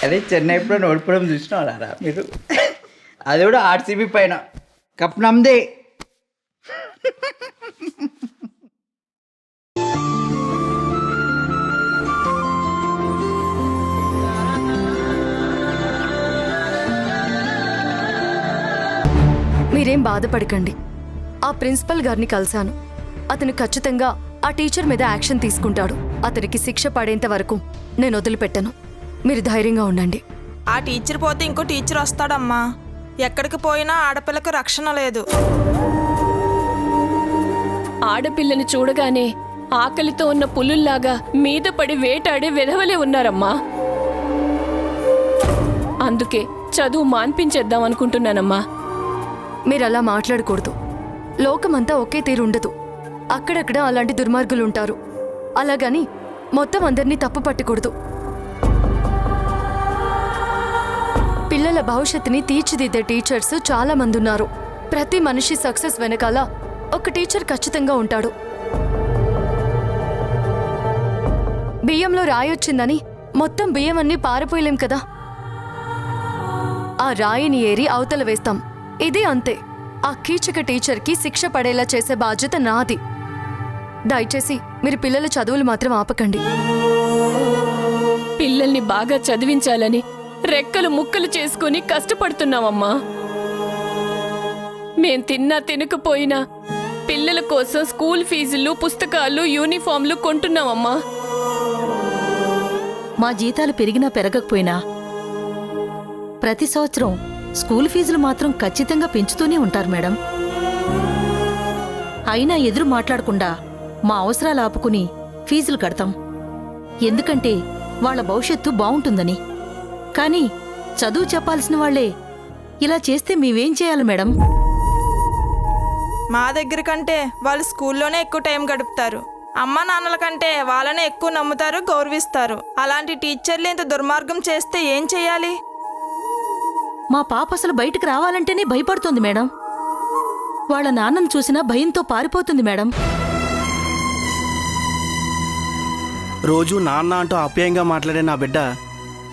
అదే చెన్నై ఎప్పుడో ఓడిపోవడం చూసినారా మీరు? అది కూడా ఆర్సీబీ పైన. కప్ నమ్దే. మీరేం బాధపడకండి. ఆ ప్రిన్సిపల్ గారిని కలిశాను. అతను ఖచ్చితంగా ఆ టీచర్ మీద యాక్షన్ తీసుకుంటాడు. అతనికి శిక్ష పడేంత వరకు నేను వదిలిపెట్టను. మీరు ధైర్యంగా ఉండండి. ఆ టీచర్ పోతే ఇంకో టీచర్ వస్తాడమ్మా. ఎక్కడికి పోయినా ఆడపిల్లకు రక్షణ లేదు. ఆడపిల్లని చూడగానే ఆకలితో ఉన్న పులుల్లాగా మీద పడి వేటాడే వెధవలే ఉన్నారమ్మా. అందుకే చదువు మాన్పించేద్దాం అనుకుంటున్నానమ్మా. మీరలా మాట్లాడకూడదు. లోకమంతా ఒకే తీరుండదు. అక్కడక్కడ అలాంటి దుర్మార్గులుంటారు. అలాగని మొత్తం అందరినీ తప్పు పట్టకూడదు. పిల్లల భవిష్యత్తుని తీర్చిదిద్దే టీచర్స్ చాలా మంది ఉన్నారు. ప్రతి మనిషి సక్సెస్ వెనకాల ఒక టీచర్ ఖచ్చితంగా ఉంటాడు. బియ్యంలో రాయొచ్చిందని మొత్తం బియ్యం అన్నీ పారిపోయలేం కదా. ఆ రాయిని ఏరి అవతల వేస్తాం. ఇది అంతే. ఆ కీచక టీచర్కి శిక్ష పడేలా చేసే బాధ్యత నాది. దయచేసి మీరు పిల్లల చదువులు మాత్రం ఆపకండి. పిల్లల్ని బాగా చదివించాలని రెక్కలు ముక్కలు చేసుకుని కష్టపడుతున్నామమ్మా. మేం తిన్నా తినకపోయినా పిల్లల కోసం స్కూల్ ఫీజులు, పుస్తకాలు, యూనిఫామ్లు కొంటున్నామమ్మా. మా జీతాలు పెరిగినా పెరగకపోయినా ప్రతి సంవత్సరం స్కూల్ ఫీజులు మాత్రం ఖచ్చితంగా పెంచుతూనే ఉంటారు మేడం. అయినా ఎదురు మాట్లాడకుండా మా అవసరాలు ఆపుకుని ఫీజులు కడతాం. ఎందుకంటే వాళ్ళ భవిష్యత్తు బావుంటుందని. కానీ చదువు చెప్పాల్సిన వాళ్లే ఇలా చేస్తే మేమేం చేయాలి మేడం? మా దగ్గర కంటే వాళ్ళు స్కూల్లోనే ఎక్కువ టైం గడుపుతారు. అమ్మ నాన్నల కంటే వాళ్ళనే ఎక్కువ నమ్ముతారు, గౌరవిస్తారు. అలాంటి టీచర్లు ఇంత దుర్మార్గం చేస్తే ఏం చెయ్యాలి? మా పాప అసలు బయటికి రావాలంటేనే భయపడుతోంది మేడం. వాళ్ళ నాన్నను చూసినా భయంతో పారిపోతుంది మేడం. రోజు నాన్న అంటూ ఆప్యాయంగా మాట్లాడే నా బిడ్డ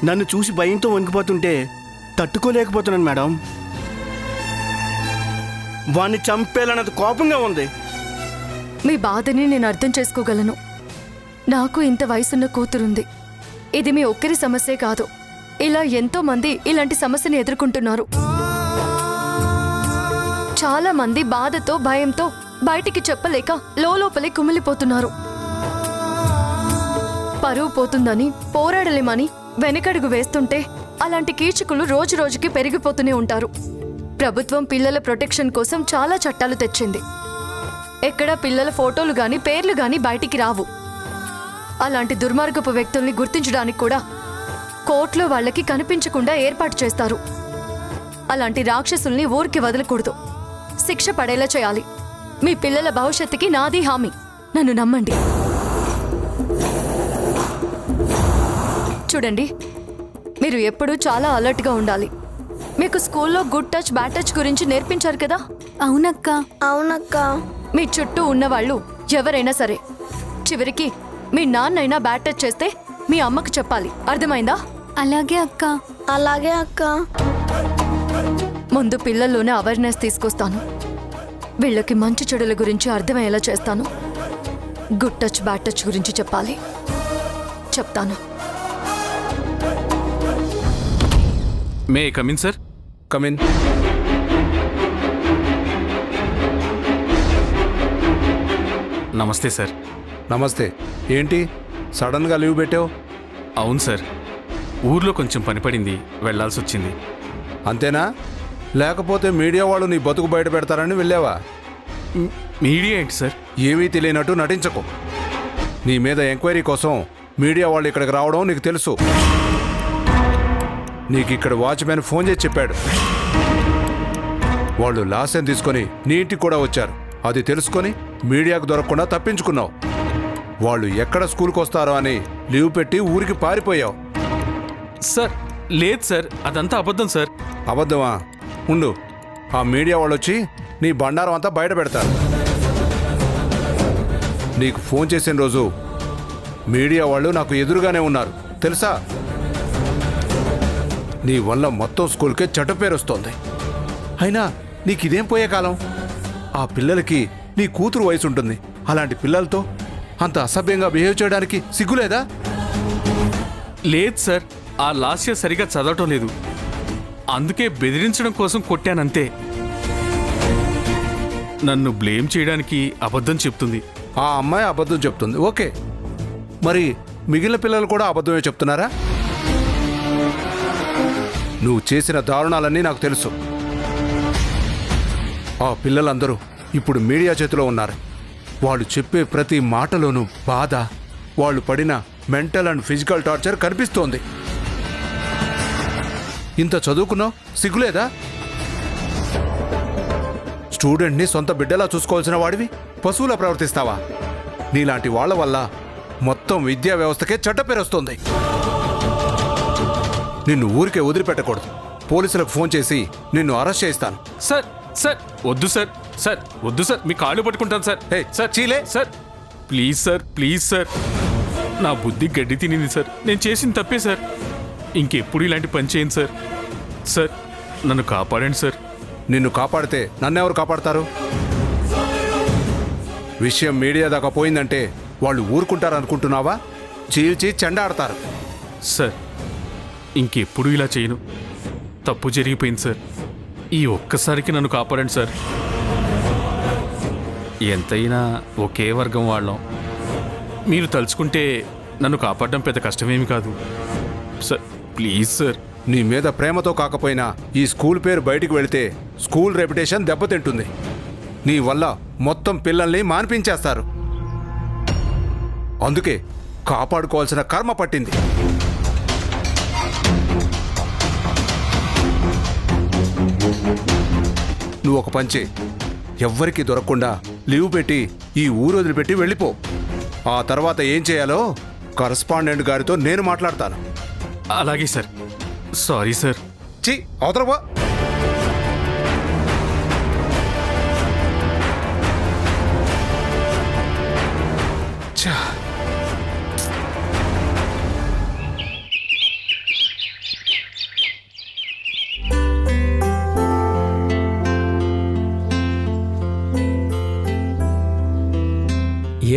నన్ను చూసి భయంతో వణికిపోతుంటే తట్టుకోలేకపోతున్నాను మేడం. వాణ్ణి చంపేయాలన్నది కోపంగా ఉంది. మీ బాధని నేను అర్థం చేసుకోగలను. నాకు ఇంత వయసున్న కూతురుంది. ఇది మీ ఒక్కరి సమస్యే కాదు. ఇలా ఎంతో మంది ఇలాంటి సమస్యని ఎదుర్కొంటున్నారు. చాలా మంది బాధతో, భయంతో బయటికి చెప్పలేక లోపలే కుమిలిపోతున్నారు. పరువు పోతుందని, పోరాడలేమని వెనకడుగు వేస్తుంటే అలాంటి కీచకులు రోజు రోజుకి పెరిగిపోతూనే ఉంటారు. ప్రభుత్వం పిల్లల ప్రొటెక్షన్ కోసం చాలా చట్టాలు తెచ్చింది. ఎక్కడా పిల్లల ఫోటోలు గాని, పేర్లు గాని బయటికి రావు. అలాంటి దుర్మార్గపు వ్యక్తుల్ని గుర్తించడానికి కూడా కోర్టులో వాళ్ళకి కనిపించకుండా ఏర్పాటు చేస్తారు. అలాంటి రాక్షసుల్ని ఊరికి వదలకూడదు. శిక్ష పడేలా చేయాలి. మీ పిల్లల భవిష్యత్తుకి నాది హామీ. నన్ను నమ్మండి. చూడండి, మీరు ఎప్పుడూ చాలా అలర్ట్గా ఉండాలి. మీకు స్కూల్లో గుడ్ టచ్, బ్యాడ్ టచ్ గురించి నేర్పించారు కదా? అవునక్క. అవునక్క. మీ చుట్టూ ఉన్నవాళ్ళు ఎవరైనా సరే చివరికి మీ నాన్నైనా బ్యాడ్ టచ్ చేస్తే మీ అమ్మకు చెప్పాలి. అర్థమైందా? అలాగే అక్క. అలాగే అక్క. ముందు పిల్లల్లోనే అవేర్నెస్ తీసుకొస్తాను. వీళ్ళకి మంచి చెడుల గురించి అర్థమయ్యేలా చేస్తాను. గుడ్ టచ్, బ్యాడ్ టచ్ గురించి చెప్పాలి. చెప్తాను. May come in sir? కమిన్. నమస్తే సార్. నమస్తే. ఏంటి సడన్గా లీవ్ పెట్టావు? అవును సార్, ఊర్లో కొంచెం పని పడింది, వెళ్లాల్సి వచ్చింది. అంతేనా? లేకపోతే మీడియా వాళ్ళు నీ బతుకు బయట పెడతారని వెళ్ళావా? మీడియా ఏంటి సార్? ఏమీ తెలియనట్టు నటించకు. నీ మీద ఎంక్వైరీ కోసం మీడియా వాళ్ళు ఇక్కడికి రావడం నీకు తెలుసు. నీకు ఇక్కడ వాచ్మెన్ ఫోన్ చేసి చెప్పాడు. వాళ్ళు లాసెన్ తీసుకొని నీ ఇంటికి కూడా వచ్చారు. అది తెలుసుకొని మీడియాకు దొరకకుండా తప్పించుకున్నావు. వాళ్ళు ఎక్కడ స్కూల్కి వస్తారో అని లీవ్ పెట్టి ఊరికి పారిపోయావు. సార్ లేదు సార్, అదంతా అబద్ధం సార్. అబద్ధమా? ఉండు, ఆ మీడియా వాళ్ళు వచ్చి నీ బండారం అంతా బయట పెడతారు. నీకు ఫోన్ చేసిన రోజు మీడియా వాళ్ళు నాకు ఎదురుగానే ఉన్నారు తెలుసా? నీ వల్ల మొత్తం స్కూల్కే చెడ్డ పేరు వస్తోంది. అయినా నీకిదేం పోయే కాలం? ఆ పిల్లలకి నీ కూతురు వయసు ఉంటుంది. అలాంటి పిల్లలతో అంత అసభ్యంగా బిహేవ్ చేయడానికి సిగ్గులేదా? లేదు సార్, ఆ లాస్య సరిగా చదవటం లేదు, అందుకే బెదిరించడం కోసం కొట్టానంతే. నన్ను బ్లేమ్ చేయడానికి అబద్ధం చెప్తుంది. ఆ అమ్మాయి అబద్ధం చెప్తుంది, ఓకే. మరి మిగిలిన పిల్లలు కూడా అబద్ధమే చెప్తున్నారా? నువ్వు చేసిన దారుణాలన్నీ నాకు తెలుసు. ఆ పిల్లలందరూ ఇప్పుడు మీడియా చేతిలో ఉన్నారు. వాళ్ళు చెప్పే ప్రతి మాటలోనూ బాధ, వాళ్ళు పడిన మెంటల్ అండ్ ఫిజికల్ టార్చర్ కనిపిస్తోంది. ఇంత చదువుకున్నావు, సిగ్గులేదా? స్టూడెంట్ని సొంత బిడ్డలా చూసుకోవాల్సిన వాడివి పశువులా ప్రవర్తిస్తావా? నీలాంటి వాళ్ళ వల్ల మొత్తం విద్యా వ్యవస్థకే చెడ్డపేరు వస్తుంది. నిన్ను ఊరికే వదిలిపెట్టకూడదు. పోలీసులకు ఫోన్ చేసి నిన్ను అరెస్ట్ చేయిస్తాను. సార్ సార్ వద్దు సార్, సార్ వద్దు సార్, మీ కాళ్ళు పట్టుకుంటాను సార్. సార్ చీలే sir, please sir, please sir. నా బుద్ధి గడ్డి తినింది సార్, నేను చేసిన తప్పే సార్. ఇంకెప్పుడు ఇలాంటి పని చేయను సార్. సార్ నన్ను కాపాడండి సార్. నిన్ను కాపాడితే నన్నెవరు కాపాడతారు? విషయం మీడియా దాకా పోయిందంటే వాళ్ళు ఊరుకుంటారనుకుంటున్నావా? చీల్చి చెండాడతారు. సార్ ఇంకెప్పుడు ఇలా చేయను. తప్పు జరిగిపోయింది సార్. ఈ ఒక్కసారికి నన్ను కాపాడండి సార్. ఎంతైనా ఒకే వర్గం వాళ్ళం. మీరు తలుచుకుంటే నన్ను కాపాడడం పెద్ద కష్టమేమి కాదు సార్. Please sir. నీ మీద ప్రేమతో కాకపోయినా ఈ స్కూల్ పేరు బయటికి వెళితే స్కూల్ రెప్యుటేషన్ దెబ్బతింటుంది. నీ వల్ల మొత్తం పిల్లల్ని మాన్పించేస్తారు. అందుకే కాపాడుకోవాల్సిన కర్మ పట్టింది. నువ్వు ఒక పంచే, ఎవ్వరికీ దొరకకుండా లీవ్ పెట్టి ఈ ఊరు వదిలిపెట్టి వెళ్ళిపో. ఆ తర్వాత ఏం చేయాలో కరస్పాండెంట్ గారితో నేను మాట్లాడతాను. అలాగే సార్. Sorry sir. చి అవతలవా.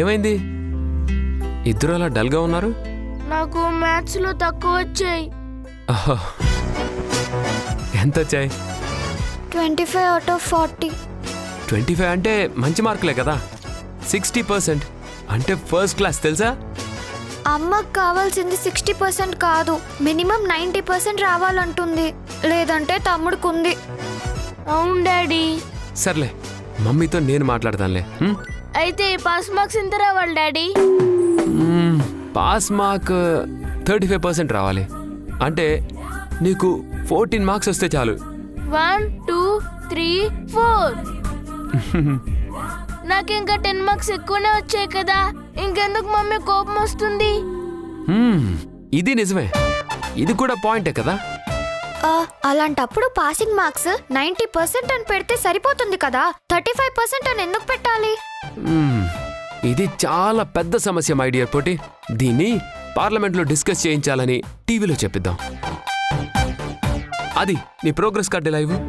ఏమైంది? ఇద్దరు అలా డల్గా ఉన్నారు? నాకు మ్యాథ్స్ లో తక్కువ వచ్చాయి. ఎంత వచ్చాయి? 25 out of 40. 25 అంటే మంచి మార్కులే కదా. 60% అంటే ఫస్ట్ క్లాస్ తెలుసా? అమ్మకు కావాల్సింది 60% కాదు, మినిమం 90% రావాలంటుంది. లేదంటే తమ్ముడుకుంది. అవును డాడీ. సర్లే, మమ్మీతో నేను మాట్లాడతానులే. అయితే పాస్ మార్క్స్ ఎంత రావాలి డాడీ? పాస్ మార్క్ 35% రావాలి. అంటే నీకు 14 మార్క్స్ వస్తే చాలు. 1 2 3 4. నాకు ఇంకా 10 మార్క్స్ ఎక్కువనే వచ్చాయి కదా, ఇంకెందుకు మమ్మీ కోపం వస్తుంది? ఇది నిజమే, ఇది కూడా పాయింటే కదా. అలాంటప్పుడు పాసింగ్ మార్క్స్ 90% అని పెడితే సరిపోతుంది కదా, 35% అని ఎందుకు పెట్టాలి? ఇది చాలా పెద్ద సమస్య మై డియర్ పోటీ. దీన్ని పార్లమెంట్లో డిస్కస్ చేయించాలని టీవీలో చెప్పిద్దాం. అది నీ ప్రోగ్రెస్ కార్డు ఎలా ఇవ్వు.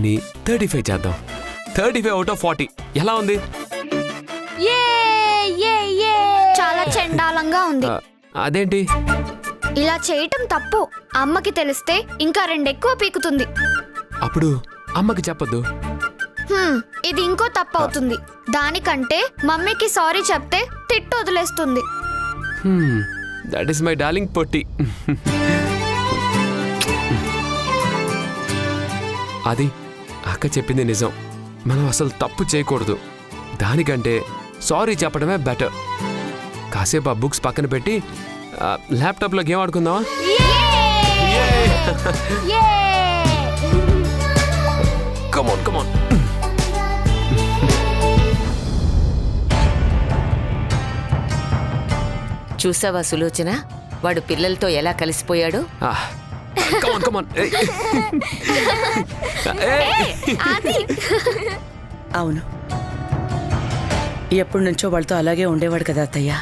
ని 35 చేద్దాం. 35 out of 40 ఎలా ఉంది? చాలా చండాలంగా ఉంది. అదేంటి? ఇలా చేయటం తప్పు. అమ్మకి తెలిస్తే ఇంకా 2 ఎక్కువ పీకుతుంది. అప్పుడు అమ్మకి చెప్పొద్దు. ఇది ఇంకో తప్పు అవుతుంది. దానికంటే మమ్మీకి సారీ చెప్తే తిట్టు వదిలేస్తుంది. దట్ ఈస్ మై డార్లింగ్ పొట్టి. అది అక్క చెప్పింది నిజం. మనం అసలు తప్పు చేయకూడదు. దానికంటే సారీ చెప్పడమే బెటర్. కాసేపు ఆ బుక్స్ పక్కన పెట్టి ల్యాప్టాప్లో గేమ్ ఆడుకుందామా? కమాన్ కమాన్. చూసావా సులోచన, వాడు పిల్లలతో ఎలా కలిసిపోయాడు? కమాన్ అవును, ఎప్పటి నుంచో వాళ్ళతో అలాగే ఉండేవాడు కదా అత్తయ్య.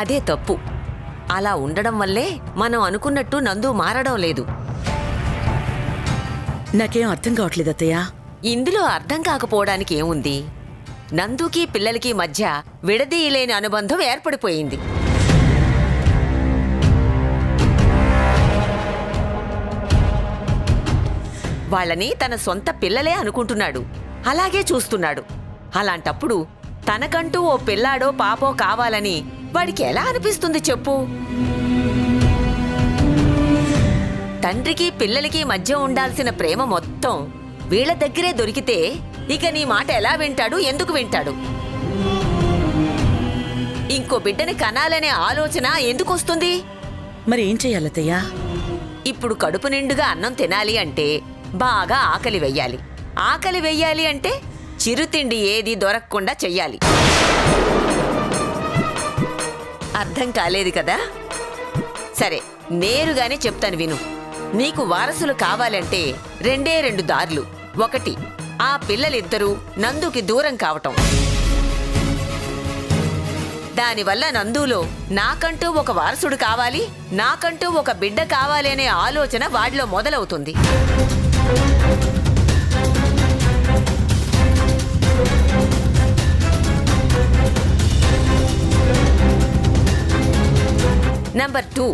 అదే తప్పు. అలా ఉండడం వల్లే మనం అనుకున్నట్టు నందు మారడం లేదు. నాకేం అర్థం కావట్లేదు అత్తయ్య. ఇందులో అర్థం కాకపోవడానికి ఏముంది? నందుకి పిల్లలకి మధ్య విడదీయలేని అనుబంధం ఏర్పడిపోయింది. వాళ్ళని తన సొంత పిల్లలే అనుకుంటున్నాడు, అలాగే చూస్తున్నాడు. అలాంటప్పుడు తనకంటూ ఓ పిల్లాడో పాపో కావాలని వాడికి ఎలా అనిపిస్తుంది చెప్పు? తండ్రికి పిల్లలకి మధ్య ఉండాల్సిన ప్రేమ మొత్తం వీళ్ళ దగ్గరే దొరికితే ఇక నీ మాట ఎలా వింటాడు, ఎందుకు వింటాడు? ఇంకో బిడ్డని కనాలనే ఆలోచన ఎందుకు వస్తుంది? మరి ఏం చెయ్యాలత్తయ్య? ఇప్పుడు కడుపు నిండుగా అన్నం తినాలి అంటే బాగా ఆకలి వెయ్యాలి. ఆకలి వెయ్యాలి అంటే చిరుతిండి ఏది దొరకకుండా చెయ్యాలి. అర్థం కాలేదు కదా? సరే, నేరుగానే చెప్తాను విను. నీకు వారసులు కావాలంటే రెండు దారులు. ఒకటి, ఆ పిల్లలిద్దరూ నందుకి దూరం కావటం. దానివల్ల నందులో నాకంటూ ఒక వారసుడు కావాలి, నాకంటూ ఒక బిడ్డ కావాలి అనే ఆలోచన వాడిలో మొదలవుతుంది. నంబర్ 2,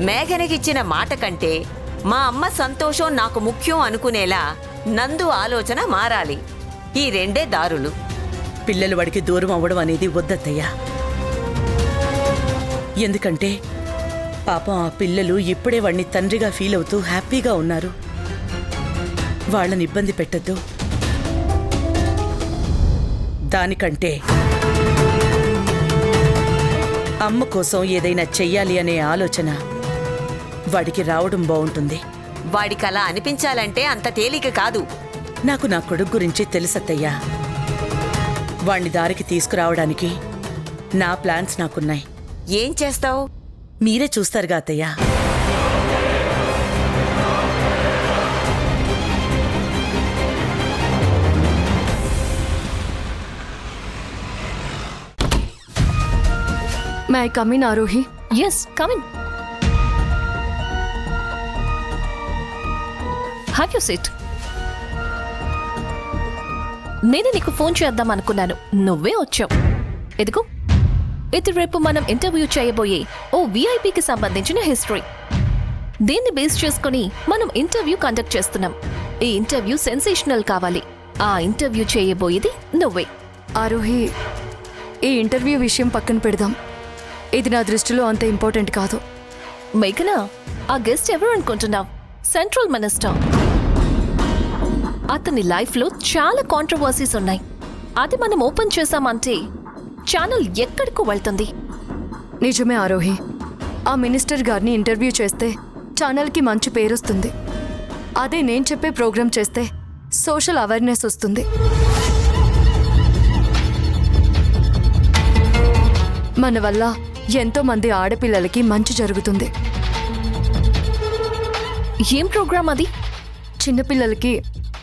మేఘనకిచ్చిన మాట కంటే మా అమ్మ సంతోషం నాకు ముఖ్యం అనుకునేలా నందు ఆలోచన మారాలి. ఈ రెండే దారులు. పిల్లలు వాడికి దూరం అవ్వడం అనేది వద్దత్తయ్యా. ఎందుకంటే పాపం ఆ పిల్లలు ఇప్పుడే వాడిని తండ్రిగా ఫీల్ అవుతూ హ్యాపీగా ఉన్నారు. వాళ్ళని ఇబ్బంది పెట్టద్దు. దానికంటే అమ్మ కోసం ఏదైనా చెయ్యాలి అనే ఆలోచన వాడికి రావడం బాగుంటుంది. వాడికి అలా అనిపించాలంటే అంత తేలిక కాదు. నాకు నా కొడుకు గురించి తెలుసత్తయ్యా. వాణ్ణి దారికి తీసుకురావడానికి నా ప్లాన్స్ నాకున్నాయి. ఏం చేస్తావు? మీరే చూస్తారుగా అత్తయ్యా. May I come in Aarohi? Yes, come in. Have you sit. నేనే నీకు ఫోన్ చేద్దాం అనుకున్నాను, నువ్వే వచ్చావు. ఎదుగు, ఇది రేపు మనం ఇంటర్వ్యూ చేయబోయే ఓ విఐపికి సంబంధించిన హిస్టరీ. దీన్ని బేస్ చేసుకుని మనం ఇంటర్వ్యూ కండక్ట్ చేస్తున్నాం. ఈ ఇంటర్వ్యూ సెన్సేషనల్ కావాలి. ఆ ఇంటర్వ్యూ చేయబోయేది నువ్వే. ఆరోహి, ఈ ఇంటర్వ్యూ విషయం పక్కన పెడదాం. ఇది నా దృష్టిలో అంత ఇంపార్టెంట్ కాదు. మేఘనా, ఆ గెస్ట్ ఎవరు అనుకుంటున్నావు? Central minister. అతని లైఫ్లో చాలా కాంట్రవర్సీస్ ఉన్నాయి. అది మనం ఓపెన్ చేశామంటే ఛానల్ ఎక్కడికి వెళ్తుంది. నిజమే ఆరోహి, ఆ మినిస్టర్ గారిని ఇంటర్వ్యూ చేస్తే ఛానల్కి మంచి పేరొస్తుంది. అదే నేను చెప్పే ప్రోగ్రాం చేస్తే సోషల్ అవేర్నెస్ వస్తుంది. మన వల్ల ఎంతో మంది ఆడపిల్లలకి మంచి జరుగుతుంది. ఏం ప్రోగ్రాం అది? చిన్నపిల్లలకి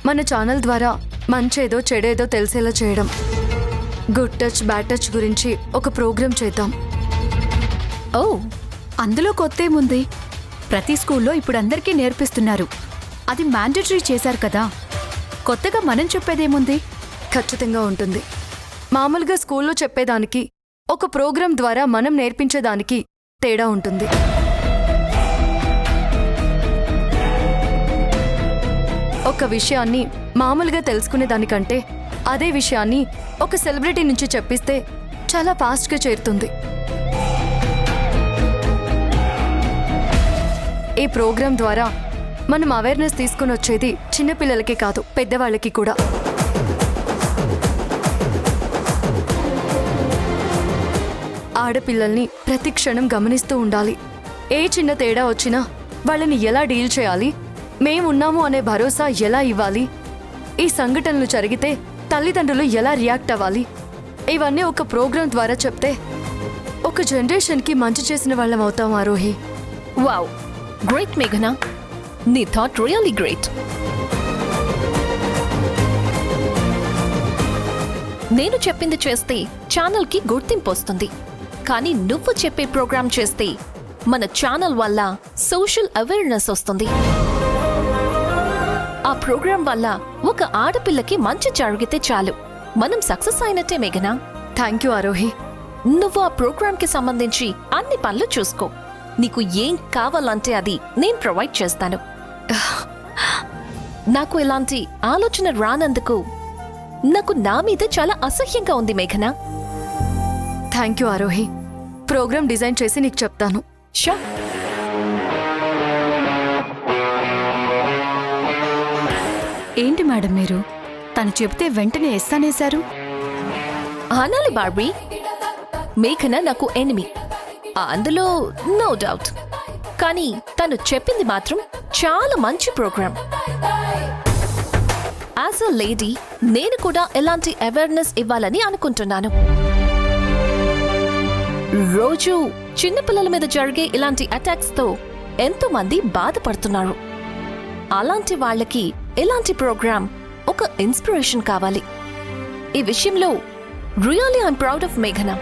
మన ఛానల్ ద్వారా మంచేదో చెడేదో తెలిసేలా చేయడం. గుడ్ టచ్ బ్యాడ్ టచ్ గురించి ఒక ప్రోగ్రాం చేద్దాం. ఓ, అందులో కొత్తేముంది? ప్రతి స్కూల్లో ఇప్పుడు అందరికీ నేర్పిస్తున్నారు. అది మ్యాండేటరీ చేశారు కదా. కొత్తగా మనం చెప్పేదేముంది? ఖచ్చితంగా ఉంటుంది. మామూలుగా స్కూల్లో చెప్పేదానికి ఒక ప్రోగ్రాం ద్వారా మనం నేర్పించేదానికి తేడా ఉంటుంది. ఒక విషయాన్ని మామూలుగా తెలుసుకునే దానికంటే అదే విషయాన్ని ఒక సెలబ్రిటీ నుంచి చెప్పిస్తే చాలా ఫాస్ట్గా చేరుతుంది. ఈ ప్రోగ్రాం ద్వారా మనం అవేర్నెస్ తీసుకుని వచ్చేది చిన్నపిల్లలకి కాదు, పెద్దవాళ్ళకి కూడా. ఆడపిల్లల్ని ప్రతి క్షణం గమనిస్తూ ఉండాలి. ఏ చిన్న తేడా వచ్చినా వాళ్ళని ఎలా డీల్ చేయాలి, మేమున్నాము అనే భరోసా ఎలా ఇవ్వాలి, ఈ సంఘటనలు జరిగితే తల్లిదండ్రులు ఎలా రియాక్ట్ అవ్వాలి, ఇవన్నీ ఒక ప్రోగ్రాం ద్వారా చెప్తే ఒక జనరేషన్కి మంచి చేసిన వాళ్ళం అవుతాం ఆరోహి. వావ్, గ్రేట్ మేఘనా, నీ థాట్ రియల్లీ గ్రేట్. నేను చెప్పింది చేస్తే ఛానల్కి గుర్తింపు వస్తుంది, కానీ నువ్వు చెప్పే ప్రోగ్రామ్ చేస్తే మన ఛానల్ వల్ల సోషల్ అవేర్నెస్ వస్తుంది. ఆ ప్రోగ్రాం వల్ల ఒక ఆడపిల్లకి మంచి జరిగితే చాలు, మనం సక్సెస్ అయినట్టే మేఘనా. Thank you Aarohi. నువ్వు ఆ ప్రోగ్రాంకి సంబంధించి అన్ని పనులు చూసుకో. నీకు ఏం కావాలంటే అది నేను ప్రొవైడ్ చేస్తాను. నాకు ఇలాంటి ఆలోచన రానందుకు నాకు నా మీద చాలా అసహ్యంగా ఉంది మేఘనా. Thank you Aarohi. Programme design చేసి నీకు చెప్తాను. షా. ఏంటి మేడం మీరు తను చెబితే వెంటనే ఎస్ అనేశారు? అనాలి బార్బీ, మేఘన నాకు ఎనిమి, అందులో నో డౌట్. కానీ తను చెప్పింది మాత్రం చాలా మంచి ప్రోగ్రామ్. యాజ్ అ లేడీ నేను కూడా ఎలాంటి అవేర్నెస్ ఇవ్వాలని అనుకుంటున్నాను. రోజు చిన్నపిల్లల మీద జరిగే ఇలాంటి అటాక్స్ తో ఎంతో మంది బాధపడుతున్నారు. అలాంటి వాళ్ళకి ఇలాంటి ప్రోగ్రామ్ ఒక ఇన్స్పిరేషన్ కావాలి. ఈ విషయంలో రియల్లీ ఐఎమ్ ప్రౌడ్ ఆఫ్ మేఘనా.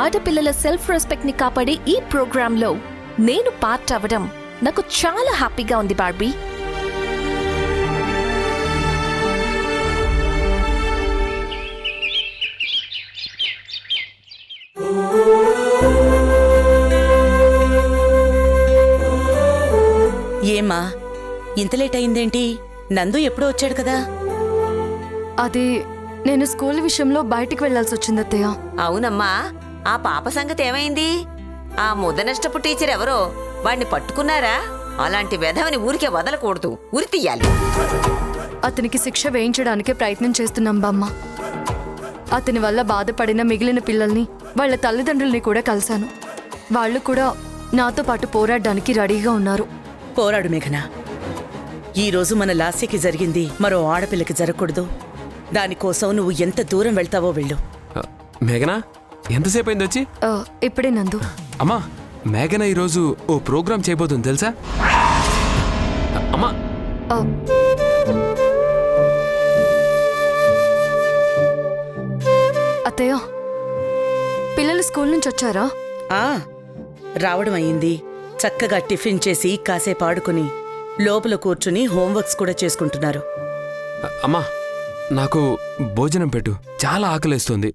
ఆడపిల్లల సెల్ఫ్ రెస్పెక్ట్ ని కాపాడే ఈ ప్రోగ్రాంలో నేను పార్ట్ అవ్వడం నాకు చాలా హ్యాపీగా ఉంది బార్బీ. ఏమ్మా ఇంత లేట్ అయిందేంటి? నందు ఎప్పుడో వచ్చాడు కదా. అది నేను స్కూల్ విషయంలో బయటికి వెళ్లాల్సి వచ్చింది అత్తయ్య. అవునమ్మా, ఆ పాప సంగతి ఏమైంది? ఆ ముదనష్టపు టీచర్ ఎవరో వాణ్ణి పట్టుకున్నారా? అలాంటి వెధవని ఊరికే వదలకూడదు, ఉరి తీయాలి. అతనికి శిక్ష వేయించడానికే ప్రయత్నం చేస్తున్నాం బామ్మ. అతని వల్ల బాధపడిన మిగిలిన పిల్లల్ని వాళ్ళ తల్లిదండ్రుల్ని కూడా కలిశాను. వాళ్ళు కూడా నాతో పాటు పోరాడడానికి రెడీగా ఉన్నారు. పోరాడు మేఘనా. ఈరోజు మన లాస్యకి జరిగింది మరో ఆడపిల్లకి జరగకూడదు. దానికోసం నువ్వు ఎంత దూరం వెళ్తావో వెళ్ళు. మేఘనా, ఎంతసేపు అయింది వచ్చి? ఇప్పుడే నందు. అమ్మా, మేఘన ఈరోజు ఓ ప్రోగ్రామ్ చేయబోతుంది తెలుసా? అమ్మా, అత్తయ్య, పిల్లలు స్కూల్ నుంచి వచ్చారా? రావడం అయింది. చక్కగా టిఫిన్ చేసి కాసేపు ఆడుకుని లోపల కూర్చుని హోంవర్క్స్ కూడా చేసుకుంటున్నారు. అమ్మా, నాకు భోజనం పెట్టు, చాలా ఆకలేస్తుంది.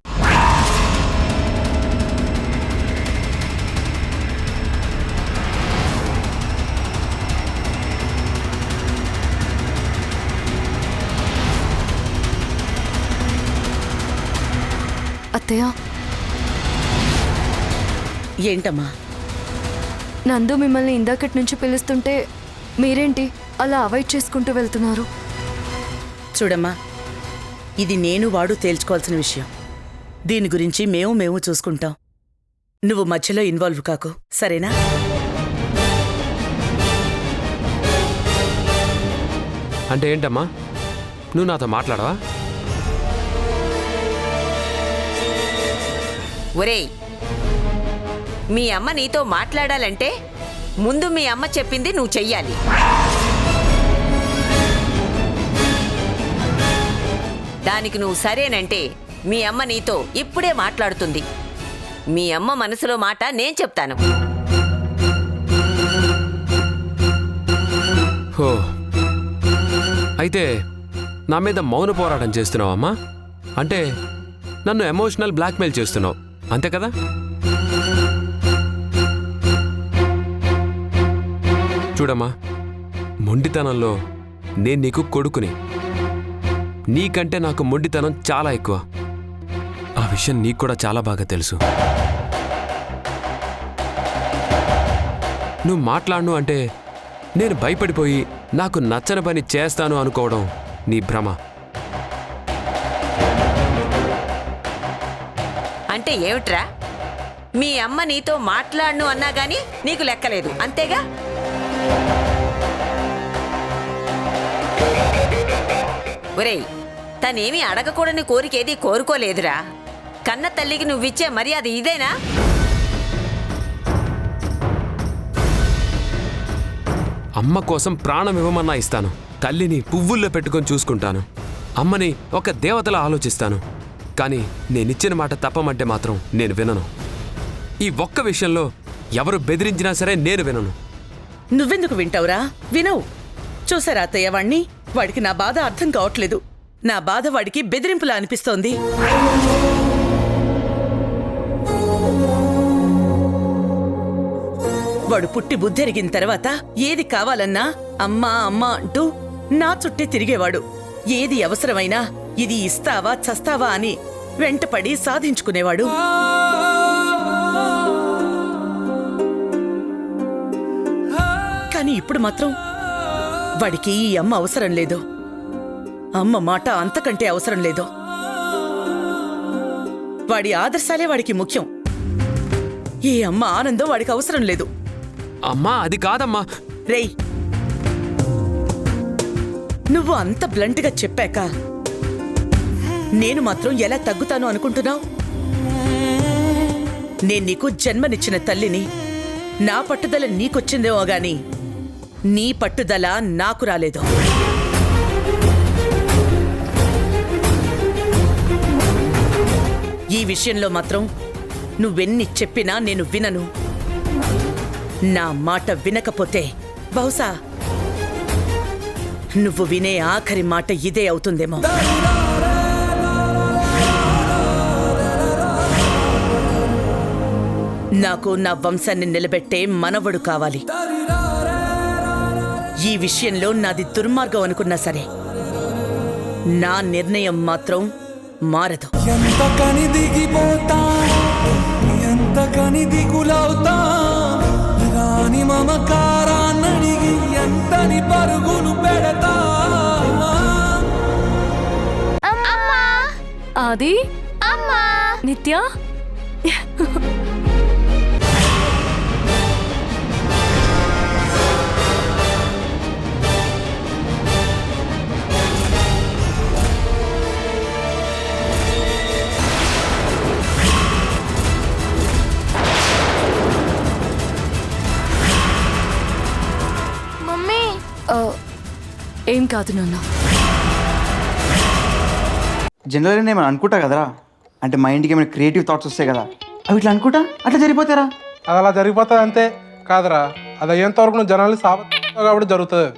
అత్తయ్య, ఏంటమ్మా? నందు మిమ్మల్ని ఇందాకటి నుంచి పిలుస్తుంటే మీరేంటి అలా అవాయిడ్ చేసుకుంటూ వెళ్తున్నారు? చూడమ్మా, ఇది నేను వాడు తేల్చుకోవాల్సిన విషయం. దీని గురించి మేము చూసుకుంటాం. నువ్వు మధ్యలో ఇన్వాల్వ్ కాకు, సరేనా? అంటే ఏంటమ్మా, నువ్వు నాతో మాట్లాడవా? ఒరేయ్, మీ అమ్మ నీతో మాట్లాడాలంటే ముందు మీ అమ్మ చెప్పింది నువ్వు చెయ్యాలి. దానికి నువ్వు సరేనంటే మీ అమ్మ నీతో ఇప్పుడే మాట్లాడుతుంది. మీ అమ్మ మనసులో మాట నేను చెప్తాను. హో, అయితే నా మీద మౌన పోరాటం చేస్తున్నావు అమ్మా? అంటే నన్ను ఎమోషనల్ బ్లాక్మెయిల్ చేస్తున్నావు, అంతే కదా? చూడమ్మా, మొండితనంలో నేను నీకు కొడుకుని. నీకంటే నాకు మొండితనం చాలా ఎక్కువ. ఆ విషయం నీకు కూడా చాలా బాగా తెలుసు. నువ్వు మాట్లాడను అంటే నేను భయపడిపోయి నాకు నచ్చని పని చేస్తాను అనుకోవడం నీ భ్రమ. అంటే ఏమిట్రా? మీ అమ్మ నీతో మాట్లాడను అన్నా గాని నీకు లెక్కలేదు, అంతేగా? ఒరేయ్, తనేమీ అడగకూడని కోరికేది కోరుకోలేదురా. కన్న తల్లికి నువ్విచ్చే మర్యాద ఇదేనా? అమ్మ కోసం ప్రాణం ఇవ్వమన్నా ఇస్తాను. తల్లిని పువ్వుల్లో పెట్టుకొని చూసుకుంటాను. అమ్మని ఒక దేవతలా ఆలోచిస్తాను. కానీ నేనిచ్చిన మాట తప్పమంటే మాత్రం నేను వినను. ఈ ఒక్క విషయంలో ఎవరు బెదిరించినా సరే నేను వినను. నువ్వెందుకు వింటావురా? వినవు. చూసారా అత్తయ్య వాణ్ణి? వాడికి నా బాధ అర్థం కావట్లేదు. నా బాధ వాడికి బెదిరింపులా అనిపిస్తోంది. వాడు పుట్టి బుద్ధెరిగిన తర్వాత ఏది కావాలన్నా అమ్మా అమ్మా అంటూ నా చుట్టే తిరిగేవాడు. ఏది అవసరమైనా ఇది ఇస్తావా చస్తావా అని వెంటపడి సాధించుకునేవాడు. కానీ ఇప్పుడు మాత్రం వాడికి ఈ అమ్మ అవసరం లేదు. అమ్మ మాట అంతకంటే అవసరం లేదు. వాడి ఆదర్శాలే వాడికి ముఖ్యం. ఈ అమ్మ ఆనందం వాడికి అవసరం లేదు. అమ్మా అది కాదమ్మా. రేయ్, నువ్వు అంత బ్లంట్గా చెప్పాక నేను మాత్రం ఎలా తగ్గుతాను అనుకుంటున్నావు? నేను నీకు జన్మనిచ్చిన తల్లిని. నా పట్టుదల నీకొచ్చిందేమో గాని నీ పట్టుదల నాకు రాలేదు. ఈ విషయంలో మాత్రం నువ్వెన్ని చెప్పినా నేను వినను. నా మాట వినకపోతే బహుశా నువ్వు వినే ఆఖరి మాట ఇదే అవుతుందేమో. నాకు నా వంశాన్ని నిలబెట్టే మనవడు కావాలి. ఈ విషయంలో నాది దుర్మార్గం అనుకున్నా సరే నా నిర్ణయం మాత్రం మారదు. ఎంత కని దిగిపోతా, ఎంత కని దిగులవుతా, రాని మమకారాన్నడిగి ఎంతని పరుగులు పెడతా. ఆది, నిత్య, మమ్మీ ఏం కాదు నాన్న. జనరల్గా నేను ఏమైనా అనుకుంటా కదరా, అంటే మైండ్కి ఏమైనా క్రియేటివ్ థాట్స్ వస్తాయి కదా, అవి ఇట్లా అనుకుంటా అట్లా జరిగిపోతారా? అది అలా జరిగిపోతుంది అంతే. కాదురా, అది అయ్యేంత వరకు నువ్వు జనాల్ని కాబట్టి జరుగుతుంది.